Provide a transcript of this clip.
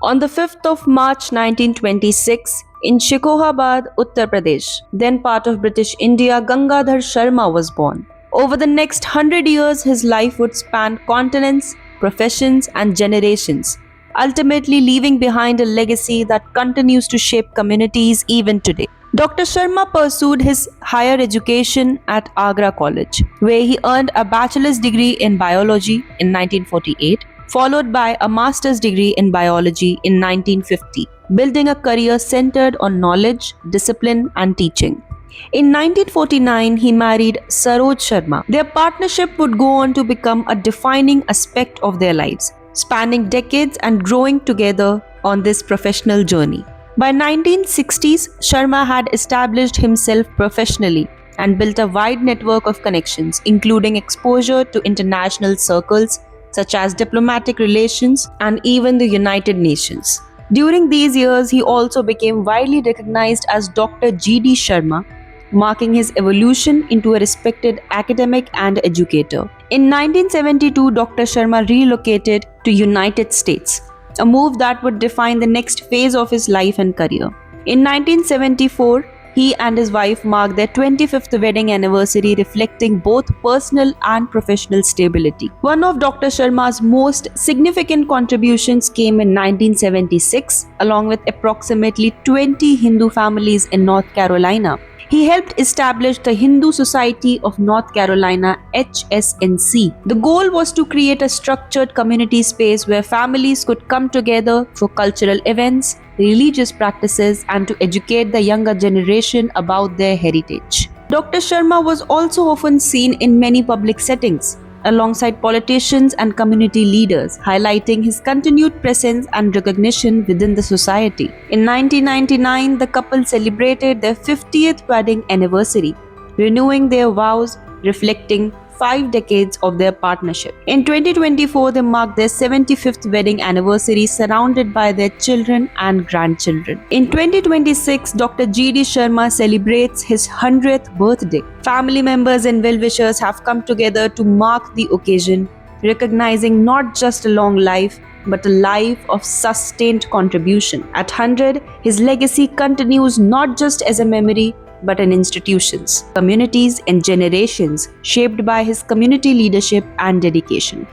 On the 5th of March 1926, in Shikohabad, Uttar Pradesh, then part of British India, Gangadhar Sharma was born. Over the next 100 years, his life would span continents, professions, and generations, ultimately leaving behind a legacy that continues to shape communities even today. Dr. Sharma pursued his higher education at Agra College, where he earned a bachelor's degree in biology in 1948, followed by a master's degree in biology in 1950, building a career centered on knowledge, discipline, and teaching. In 1949, he married Saroj Sharma. Their partnership would go on to become a defining aspect of their lives, spanning decades and growing together on this professional journey. By 1960s, Sharma had established himself professionally and built a wide network of connections, including exposure to international circles such as diplomatic relations and even the United Nations. During these years, he also became widely recognized as Dr. G.D. Sharma, marking his evolution into a respected academic and educator. In 1972, Dr. Sharma relocated to United States, a move that would define the next phase of his life and career. In 1974, he and his wife marked their 25th wedding anniversary, reflecting both personal and professional stability. One of Dr. Sharma's most significant contributions came in 1976, along with approximately 20 Hindu families in North Carolina. He helped establish the Hindu Society of North Carolina (HSNC). The goal was to create a structured community space where families could come together for cultural events, religious practices, and to educate the younger generation about their heritage. Dr. Sharma was also often seen in many public settings, alongside politicians and community leaders, highlighting his continued presence and recognition within the society. In 1999, the couple celebrated their 50th wedding anniversary, renewing their vows, reflecting 5 decades of their partnership. In 2024, they marked their 75th wedding anniversary, surrounded by their children and grandchildren. In 2026, Dr. G.D. Sharma celebrates his 100th birthday. Family members and well-wishers have come together to mark the occasion, recognizing not just a long life, but a life of sustained contribution. At 100, his legacy continues not just as a memory, but in institutions, communities, and generations shaped by his community leadership and dedication.